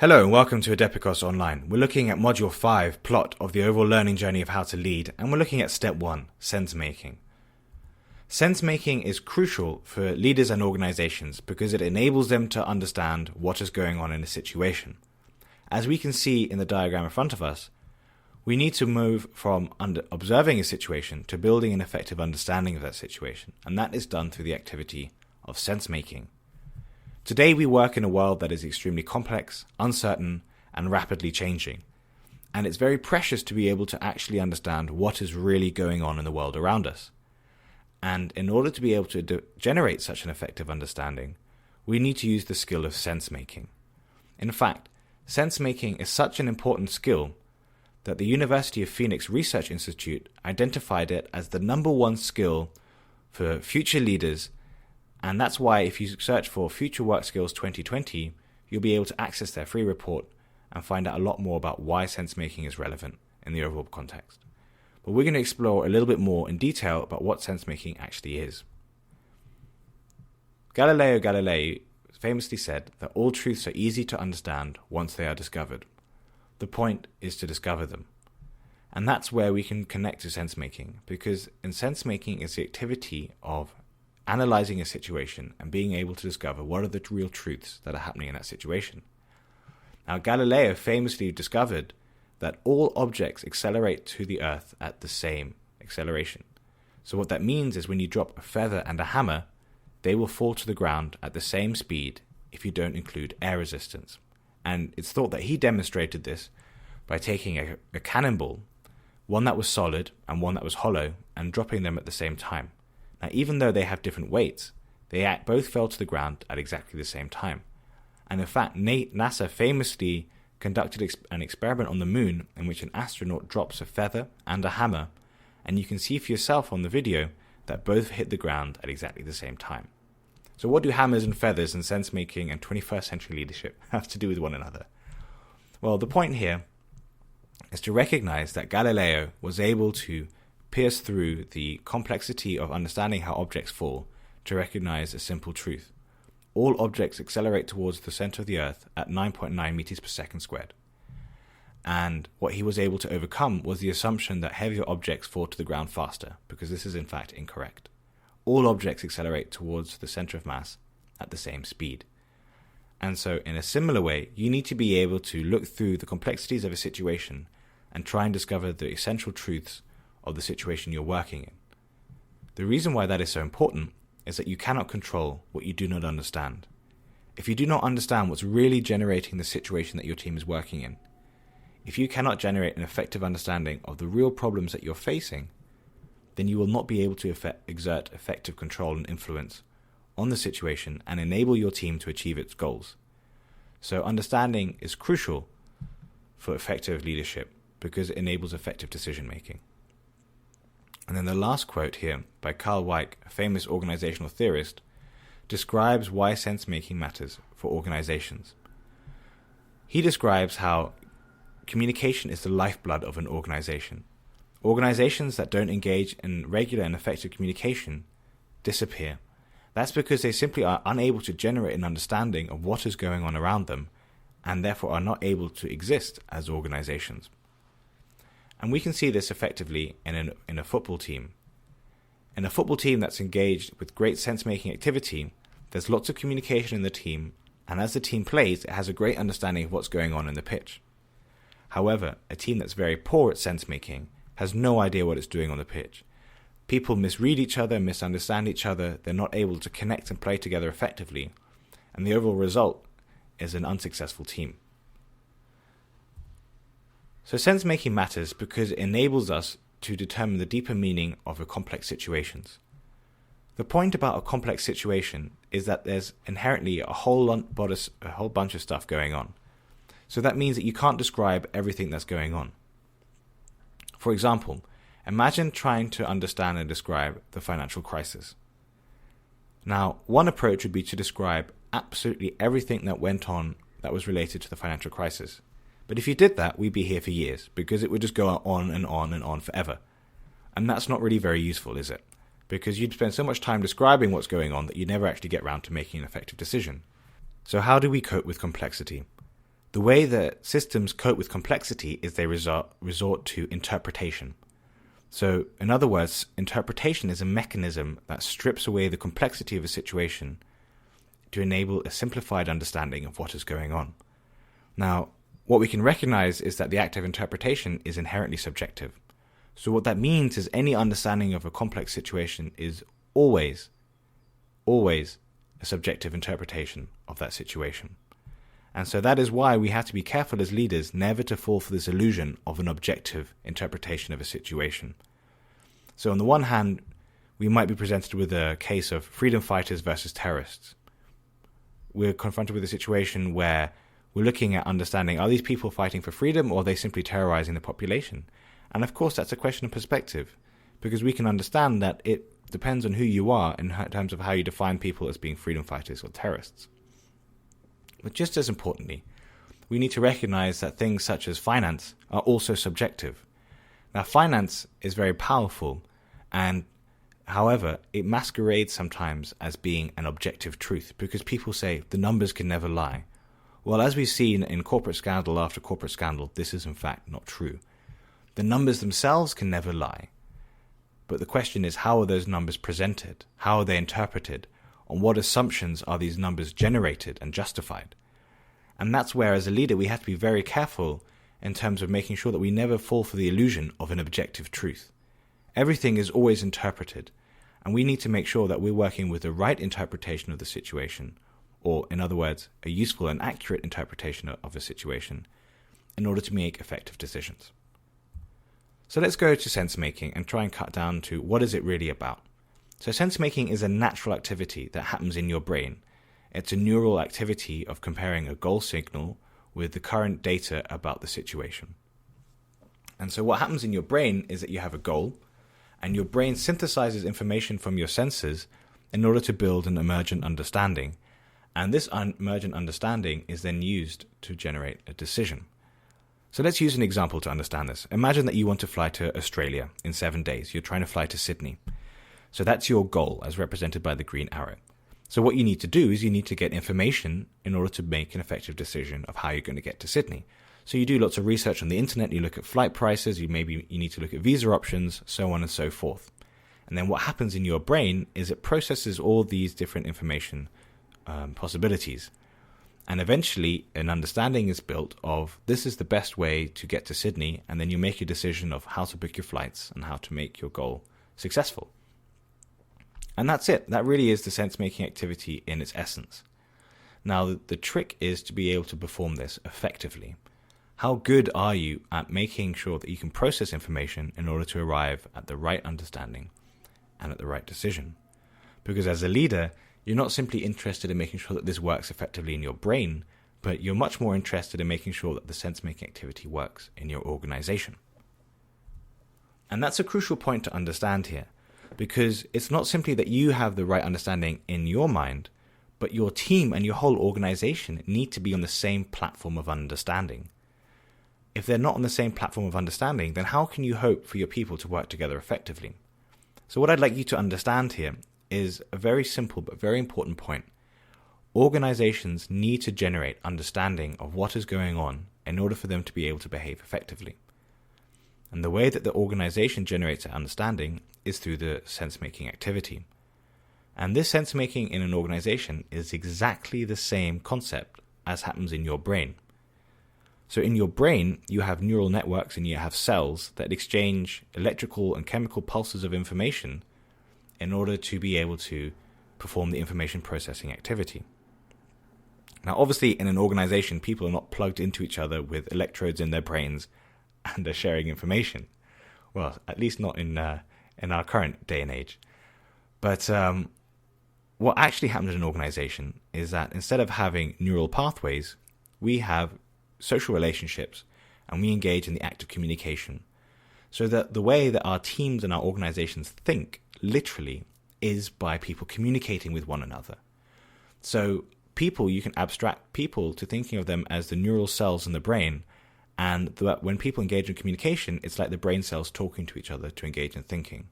Hello and welcome to Adepicos Online. We're looking at Module 5, Plot of the overall learning journey of how to lead, and we're looking at Step 1, Sensemaking. Sensemaking is crucial for leaders and organizations because it enables them to understand what is going on in a situation. As we can see in the diagram in front of us, we need to move from observing a situation to building an effective understanding of that situation, and that is done through the activity of sensemaking. Today we work in a world that is extremely complex, uncertain, and rapidly changing. And it's very precious to be able to actually understand what is really going on in the world around us. And in order to be able to generate such an effective understanding, we need to use the skill of sense-making. In fact, sense-making is such an important skill that the University of Phoenix Research Institute identified it as the #1 skill for future leaders. And that's why if you search for Future Work Skills 2020, you'll be able to access their free report and find out a lot more about why sense-making is relevant in the overall context. But we're going to explore a little bit more in detail about what sense-making actually is. Galileo Galilei famously said that all truths are easy to understand once they are discovered. The point is to discover them. And that's where we can connect to sense-making, because in sense-making is the activity of analyzing a situation and being able to discover what are the real truths that are happening in that situation. Now, Galileo famously discovered that all objects accelerate to the Earth at the same acceleration. So what that means is when you drop a feather and a hammer, they will fall to the ground at the same speed if you don't include air resistance. And it's thought that he demonstrated this by taking a cannonball, one that was solid and one that was hollow, and dropping them at the same time. Now, even though they have different weights, they both fell to the ground at exactly the same time. And in fact, NASA famously conducted an experiment on the moon in which an astronaut drops a feather and a hammer, and you can see for yourself on the video that both hit the ground at exactly the same time. So what do hammers and feathers and sense-making and 21st century leadership have to do with one another? Well, the point here is to recognize that Galileo was able to pierce through the complexity of understanding how objects fall to recognize a simple truth. All objects accelerate towards the center of the Earth at 9.9 meters per second squared. And what he was able to overcome was the assumption that heavier objects fall to the ground faster, because this is in fact incorrect. All objects accelerate towards the center of mass at the same speed. And so in a similar way, you need to be able to look through the complexities of a situation and try and discover the essential truths of the situation you're working in. The reason why that is so important is that you cannot control what you do not understand. If you do not understand what's really generating the situation that your team is working in, if you cannot generate an effective understanding of the real problems that you're facing, then you will not be able to exert effective control and influence on the situation and enable your team to achieve its goals. So understanding is crucial for effective leadership because it enables effective decision making. And then the last quote here by Carl Weick, a famous organizational theorist, describes why sense-making matters for organizations. He describes how communication is the lifeblood of an organization. Organizations that don't engage in regular and effective communication disappear. That's because they simply are unable to generate an understanding of what is going on around them and therefore are not able to exist as organizations. And we can see this effectively in a football team. In a football team that's engaged with great sense-making activity, there's lots of communication in the team, and as the team plays, it has a great understanding of what's going on in the pitch. However, a team that's very poor at sense-making has no idea what it's doing on the pitch. People misread each other, misunderstand each other, they're not able to connect and play together effectively, and the overall result is an unsuccessful team. So sense-making matters because it enables us to determine the deeper meaning of a complex situations. The point about a complex situation is that there's inherently a whole bunch of stuff going on. So that means that you can't describe everything that's going on. For example, imagine trying to understand and describe the financial crisis. Now, one approach would be to describe absolutely everything that went on that was related to the financial crisis. But if you did that, we'd be here for years, because it would just go on and on and on forever. And that's not really very useful, is it? Because you'd spend so much time describing what's going on that you'd never actually get around to making an effective decision. So how do we cope with complexity? The way that systems cope with complexity is they resort to interpretation. So, in other words, interpretation is a mechanism that strips away the complexity of a situation to enable a simplified understanding of what is going on. Now, what we can recognize is that the act of interpretation is inherently subjective. So what that means is any understanding of a complex situation is always a subjective interpretation of that situation. And so that is why we have to be careful as leaders never to fall for this illusion of an objective interpretation of a situation. So on the one hand, we might be presented with a case of freedom fighters versus terrorists. We're confronted with a situation where we're looking at understanding, are these people fighting for freedom or are they simply terrorizing the population? And of course, that's a question of perspective, because we can understand that it depends on who you are in terms of how you define people as being freedom fighters or terrorists. But just as importantly, we need to recognize that things such as finance are also subjective. Now, finance is very powerful, and however, it masquerades sometimes as being an objective truth, because people say the numbers can never lie. Well, as we've seen in corporate scandal after corporate scandal, this is in fact not true. The numbers themselves can never lie. But the question is, how are those numbers presented? How are they interpreted? On what assumptions are these numbers generated and justified? And that's where, as a leader, we have to be very careful in terms of making sure that we never fall for the illusion of an objective truth. Everything is always interpreted, and we need to make sure that we're working with the right interpretation of the situation, or, in other words, a useful and accurate interpretation of a situation, in order to make effective decisions. So let's go to sensemaking and try and cut down to what is it really about. So sensemaking is a natural activity that happens in your brain. It's a neural activity of comparing a goal signal with the current data about the situation. And so what happens in your brain is that you have a goal, and your brain synthesizes information from your senses in order to build an emergent understanding. And this emergent understanding is then used to generate a decision. So let's use an example to understand this. Imagine that you want to fly to Australia in 7 days. You're trying to fly to Sydney. So that's your goal, as represented by the green arrow. So what you need to do is you need to get information in order to make an effective decision of how you're going to get to Sydney. So you do lots of research on the internet, you look at flight prices, you need to look at visa options, so on and so forth. And then what happens in your brain is it processes all these different information possibilities. And eventually an understanding is built of this is the best way to get to Sydney, and then you make a decision of how to book your flights and how to make your goal successful. And that's it. That really is the sense-making activity in its essence. Now, the trick is to be able to perform this effectively. How good are you at making sure that you can process information in order to arrive at the right understanding and at the right decision? Because as a leader, you're not simply interested in making sure that this works effectively in your brain, but you're much more interested in making sure that the sense-making activity works in your organization. And that's a crucial point to understand here, because it's not simply that you have the right understanding in your mind, but your team and your whole organization need to be on the same platform of understanding. If they're not on the same platform of understanding, then how can you hope for your people to work together effectively? So what I'd like you to understand here is a very simple but very important point. Organizations need to generate understanding of what is going on in order for them to be able to behave effectively. And the way that the organization generates that understanding is through the sense-making activity. And this sense-making in an organization is exactly the same concept as happens in your brain. So in your brain, you have neural networks and you have cells that exchange electrical and chemical pulses of information in order to be able to perform the information processing activity. Now, obviously, in an organization, people are not plugged into each other with electrodes in their brains and are sharing information. Well, at least not in our current day and age. But what actually happens in an organization is that instead of having neural pathways, we have social relationships and we engage in the act of communication. So that the way that our teams and our organizations think, literally, is by people communicating with one another. So people, you can abstract people to thinking of them as the neural cells in the brain, and when people engage in communication, it's like the brain cells talking to each other to engage in thinking.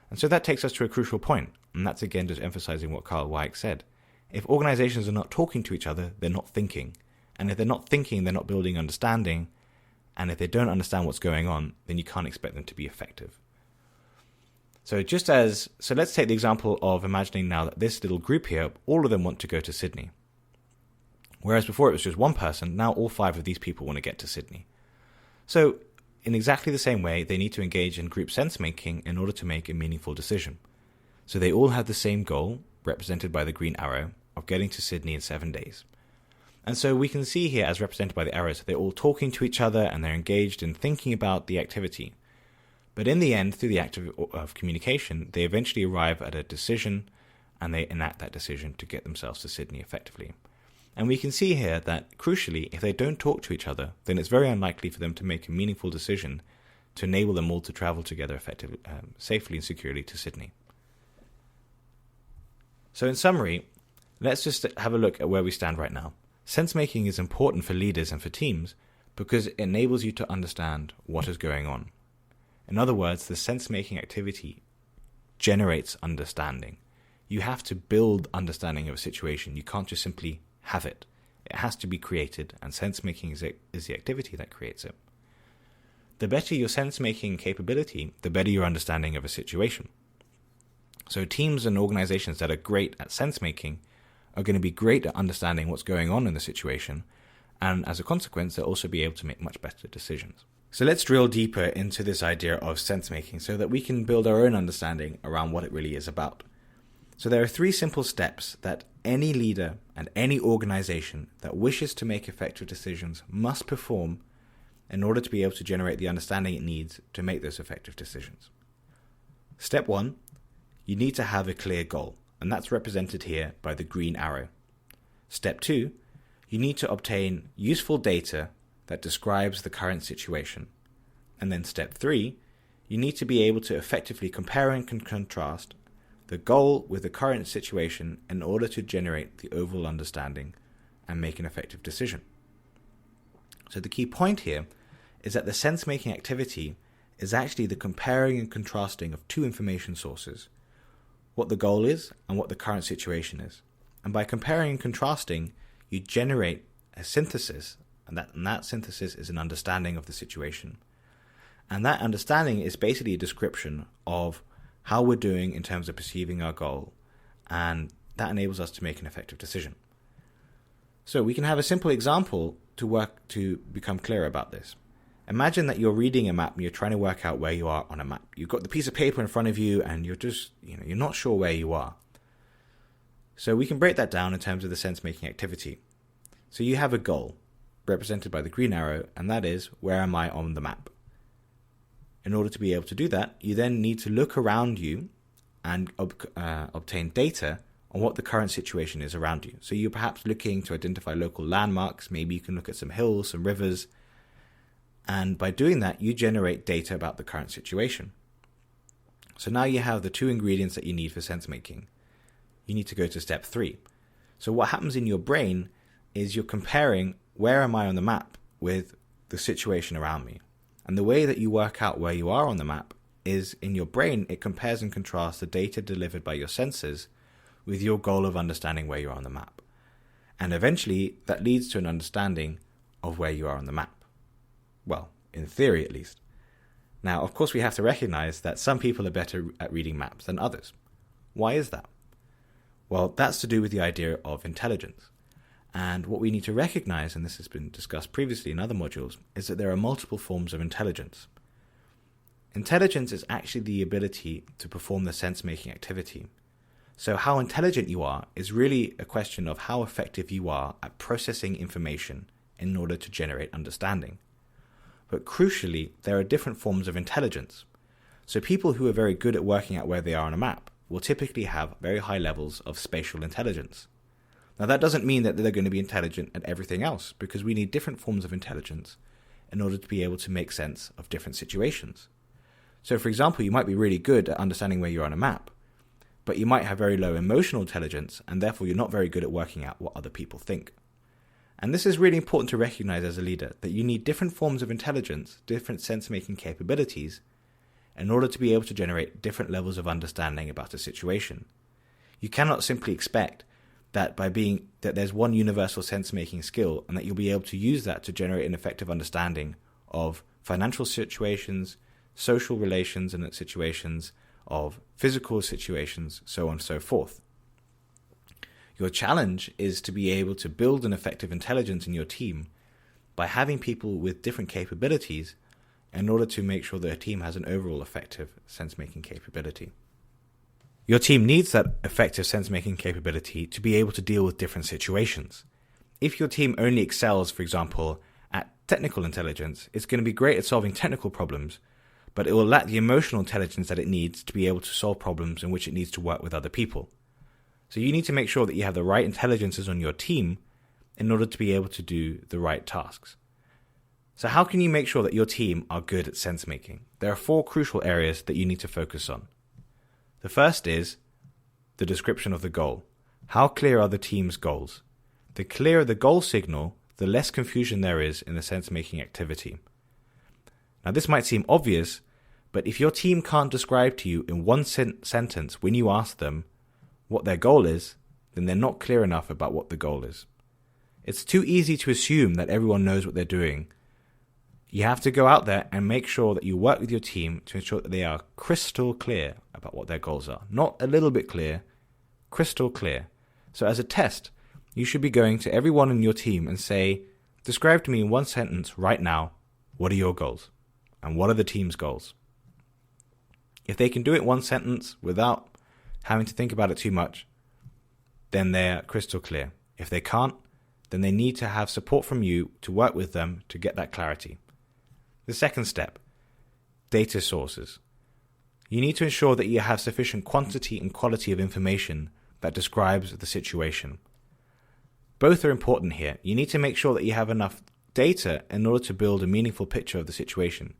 And so that takes us to a crucial point, and that's again just emphasizing what Carl Weick said. If organizations are not talking to each other, they're not thinking. And if they're not thinking, they're not building understanding. And if they don't understand what's going on, then you can't expect them to be effective. So let's take the example of imagining now that this little group here, all of them want to go to Sydney. Whereas before it was just one person, now all 5 of these people want to get to Sydney. So in exactly the same way, they need to engage in group sense-making in order to make a meaningful decision. So they all have the same goal, represented by the green arrow, of getting to Sydney in 7 days. And so we can see here, as represented by the arrows, they're all talking to each other and they're engaged in thinking about the activity. But in the end, through the act of communication, they eventually arrive at a decision and they enact that decision to get themselves to Sydney effectively. And we can see here that, crucially, if they don't talk to each other, then it's very unlikely for them to make a meaningful decision to enable them all to travel together effectively, safely and securely to Sydney. So in summary, let's just have a look at where we stand right now. Sense-making is important for leaders and for teams because it enables you to understand what is going on. In other words, the sense-making activity generates understanding. You have to build understanding of a situation. You can't just simply have it. It has to be created, and sense-making is the activity that creates it. The better your sense-making capability, the better your understanding of a situation. So teams and organizations that are great at sense-making are going to be great at understanding what's going on in the situation, and as a consequence, they'll also be able to make much better decisions. So let's drill deeper into this idea of sense-making so that we can build our own understanding around what it really is about. So there are 3 simple steps that any leader and any organization that wishes to make effective decisions must perform in order to be able to generate the understanding it needs to make those effective decisions. Step 1, you need to have a clear goal, and that's represented here by the green arrow. Step 2, you need to obtain useful data that describes the current situation. And then step 3, you need to be able to effectively compare and contrast the goal with the current situation in order to generate the overall understanding and make an effective decision. So the key point here is that the sense-making activity is actually the comparing and contrasting of 2 information sources, what the goal is and what the current situation is. And by comparing and contrasting, you generate a synthesis, and that synthesis is an understanding of the situation. And that understanding is basically a description of how we're doing in terms of perceiving our goal, and that enables us to make an effective decision. So we can have a simple example to become clear about this. Imagine that you're reading a map and you're trying to work out where you are on a map. You've got the piece of paper in front of you and you're just, you're not sure where you are. So we can break that down in terms of the sense-making activity. So you have a goal represented by the green arrow, and that is, where am I on the map? In order to be able to do that, you then need to look around you and obtain data on what the current situation is around you. So you're perhaps looking to identify local landmarks. Maybe you can look at some hills, some rivers. And by doing that, you generate data about the current situation. So now you have the 2 ingredients that you need for sense-making. You need to go to step 3. So what happens in your brain is you're comparing where am I on the map with the situation around me. And the way that you work out where you are on the map is in your brain, it compares and contrasts the data delivered by your senses with your goal of understanding where you are on the map. And eventually, that leads to an understanding of where you are on the map. Well, in theory at least. Now, of course, we have to recognize that some people are better at reading maps than others. Why is that? Well, that's to do with the idea of intelligence. And what we need to recognize, and this has been discussed previously in other modules, is that there are multiple forms of intelligence. Intelligence is actually the ability to perform the sense-making activity. So how intelligent you are is really a question of how effective you are at processing information in order to generate understanding. But crucially, there are different forms of intelligence. So people who are very good at working out where they are on a map will typically have very high levels of spatial intelligence. Now that doesn't mean that they're going to be intelligent at everything else, because we need different forms of intelligence in order to be able to make sense of different situations. So for example, you might be really good at understanding where you're on a map, but you might have very low emotional intelligence, and therefore you're not very good at working out what other people think. And this is really important to recognize as a leader, that you need different forms of intelligence, different sense-making capabilities, in order to be able to generate different levels of understanding about a situation. You cannot simply expect that there's one universal sense-making skill, and that you'll be able to use that to generate an effective understanding of financial situations, social relations and situations, of physical situations, so on and so forth. Your challenge is to be able to build an effective intelligence in your team by having people with different capabilities in order to make sure that a team has an overall effective sense-making capability. Your team needs that effective sense-making capability to be able to deal with different situations. If your team only excels, for example, at technical intelligence, it's going to be great at solving technical problems, but it will lack the emotional intelligence that it needs to be able to solve problems in which it needs to work with other people. So you need to make sure that you have the right intelligences on your team in order to be able to do the right tasks. So how can you make sure that your team are good at sense-making? There are 4 crucial areas that you need to focus on. The first is the description of the goal. How clear are the team's goals? The clearer the goal signal, the less confusion there is in the sense-making activity. Now, this might seem obvious, but if your team can't describe to you in one sentence when you ask them what their goal is, then they're not clear enough about what the goal is. It's too easy to assume that everyone knows what they're doing. You have to go out there and make sure that you work with your team to ensure that they are crystal clear about what their goals are. Not a little bit clear, crystal clear. So as a test, you should be going to everyone in your team and say, describe to me in one sentence right now, what are your goals? And what are the team's goals? If they can do it in one sentence without having to think about it too much, then they're crystal clear. If they can't, then they need to have support from you to work with them to get that clarity. The second step, data sources. You need to ensure that you have sufficient quantity and quality of information that describes the situation. Both are important here. You need to make sure that you have enough data in order to build a meaningful picture of the situation.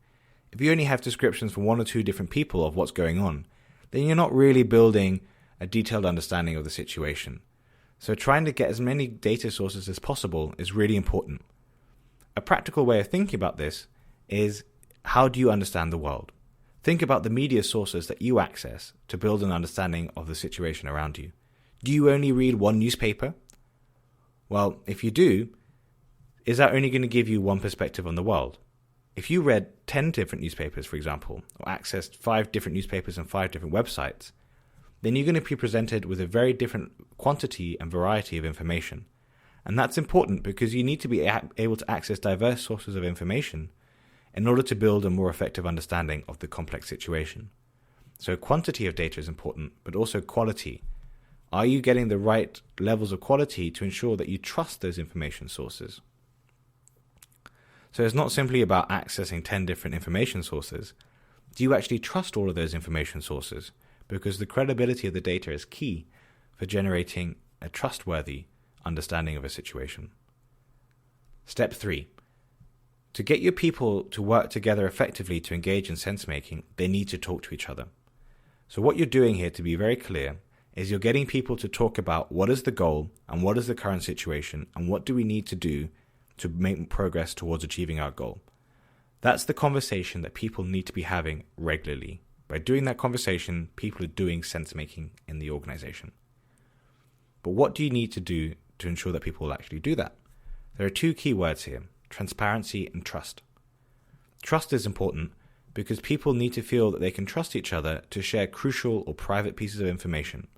If you only have descriptions from 1 or 2 different people of what's going on, then you're not really building a detailed understanding of the situation. So trying to get as many data sources as possible is really important. A practical way of thinking about this is, how do you understand the world? Think about the media sources that you access to build an understanding of the situation around you. Do you only read one newspaper? Well, if you do, is that only going to give you one perspective on the world? If you read 10 different newspapers, for example, or accessed 5 different newspapers and 5 different websites, then you're going to be presented with a very different quantity and variety of information. And that's important because you need to be able to access diverse sources of information in order to build a more effective understanding of the complex situation. So quantity of data is important, but also quality. Are you getting the right levels of quality to ensure that you trust those information sources? So it's not simply about accessing 10 different information sources. Do you actually trust all of those information sources? Because the credibility of the data is key for generating a trustworthy understanding of a situation. Step 3. To get your people to work together effectively to engage in sense-making, they need to talk to each other. So what you're doing here, to be very clear, is you're getting people to talk about what is the goal and what is the current situation and what do we need to do to make progress towards achieving our goal. That's the conversation that people need to be having regularly. By doing that conversation, people are doing sense-making in the organization. But what do you need to do to ensure that people will actually do that? There are 2 key words here: transparency and trust. Trust is important because people need to feel that they can trust each other to share crucial or private pieces of information.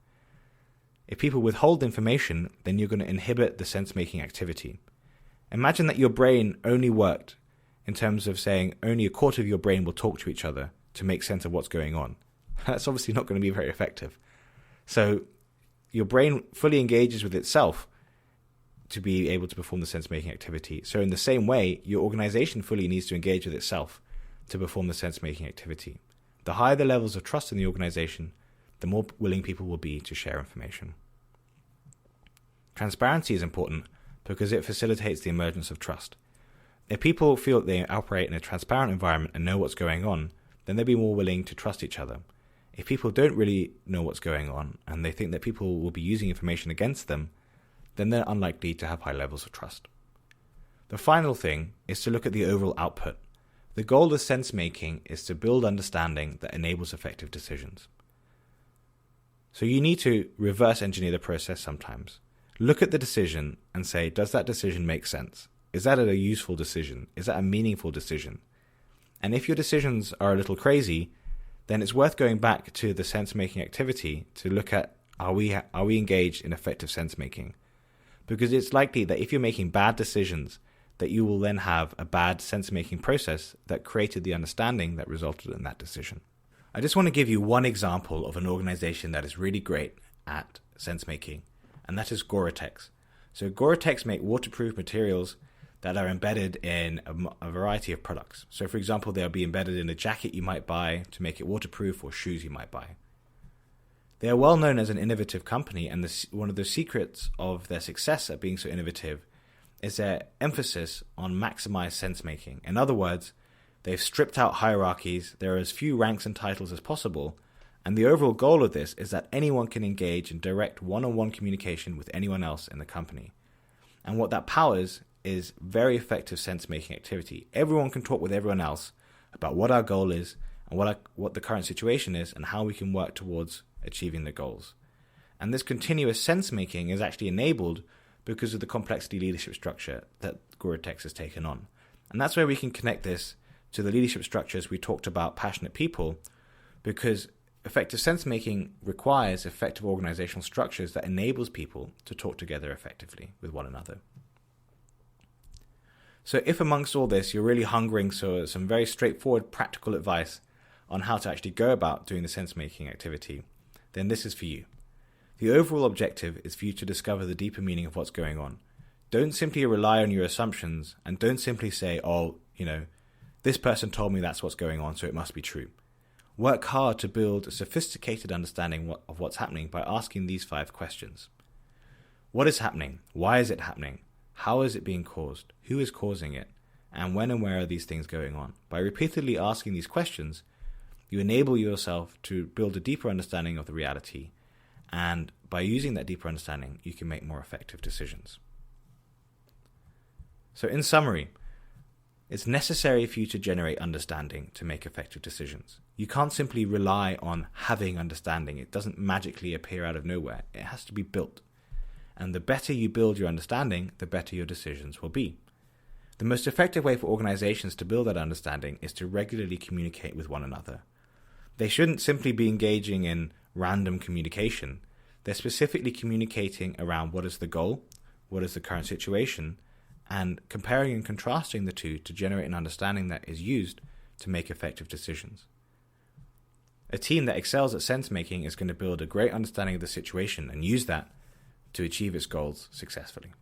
If people withhold information, then you're going to inhibit the sense-making activity. Imagine that your brain only worked in terms of saying only a quarter of your brain will talk to each other to make sense of what's going on. That's obviously not going to be very effective. So your brain fully engages with itself to be able to perform the sense-making activity. So in the same way, your organization fully needs to engage with itself to perform the sense-making activity. The higher the levels of trust in the organization, the more willing people will be to share information. Transparency is important because it facilitates the emergence of trust. If people feel that they operate in a transparent environment and know what's going on, then they'll be more willing to trust each other. If people don't really know what's going on and they think that people will be using information against them, then they're unlikely to have high levels of trust. The final thing is to look at the overall output. The goal of sense-making is to build understanding that enables effective decisions. So you need to reverse engineer the process sometimes. Look at the decision and say, does that decision make sense? Is that a useful decision? Is that a meaningful decision? And if your decisions are a little crazy, then it's worth going back to the sense-making activity to look at, are we engaged in effective sense-making? Because it's likely that if you're making bad decisions, that you will then have a bad sense-making process that created the understanding that resulted in that decision. I just want to give you one example of an organization that is really great at sense-making, and that is Gore-Tex. So Gore-Tex make waterproof materials that are embedded in a variety of products. So for example, they'll be embedded in a jacket you might buy to make it waterproof, or shoes you might buy. They are well known as an innovative company, and one of the secrets of their success at being so innovative is their emphasis on maximized sense-making. In other words, they've stripped out hierarchies, there are as few ranks and titles as possible, and the overall goal of this is that anyone can engage in direct one-on-one communication with anyone else in the company. And what that powers is very effective sense-making activity. Everyone can talk with everyone else about what our goal is and what the current situation is and how we can work towards achieving the goals. And this continuous sense-making is actually enabled because of the complexity leadership structure that Gore-Tex has taken on. And that's where we can connect this to the leadership structures we talked about, passionate people, because effective sense-making requires effective organizational structures that enables people to talk together effectively with one another. So if amongst all this you're really hungering for some very straightforward practical advice on how to actually go about doing the sense-making activity, then this is for you. The overall objective is for you to discover the deeper meaning of what's going on. Don't simply rely on your assumptions, and don't simply say, this person told me that's what's going on, so it must be true. Work hard to build a sophisticated understanding of what's happening by asking these 5 questions. What is happening? Why is it happening? How is it being caused? Who is causing it? And when and where are these things going on? By repeatedly asking these questions, you enable yourself to build a deeper understanding of the reality, and by using that deeper understanding, you can make more effective decisions. So in summary, it's necessary for you to generate understanding to make effective decisions. You can't simply rely on having understanding. It doesn't magically appear out of nowhere. It has to be built. And the better you build your understanding, the better your decisions will be. The most effective way for organizations to build that understanding is to regularly communicate with one another. They shouldn't simply be engaging in random communication. They're specifically communicating around what is the goal, what is the current situation, and comparing and contrasting the two to generate an understanding that is used to make effective decisions. A team that excels at sense-making is going to build a great understanding of the situation and use that to achieve its goals successfully.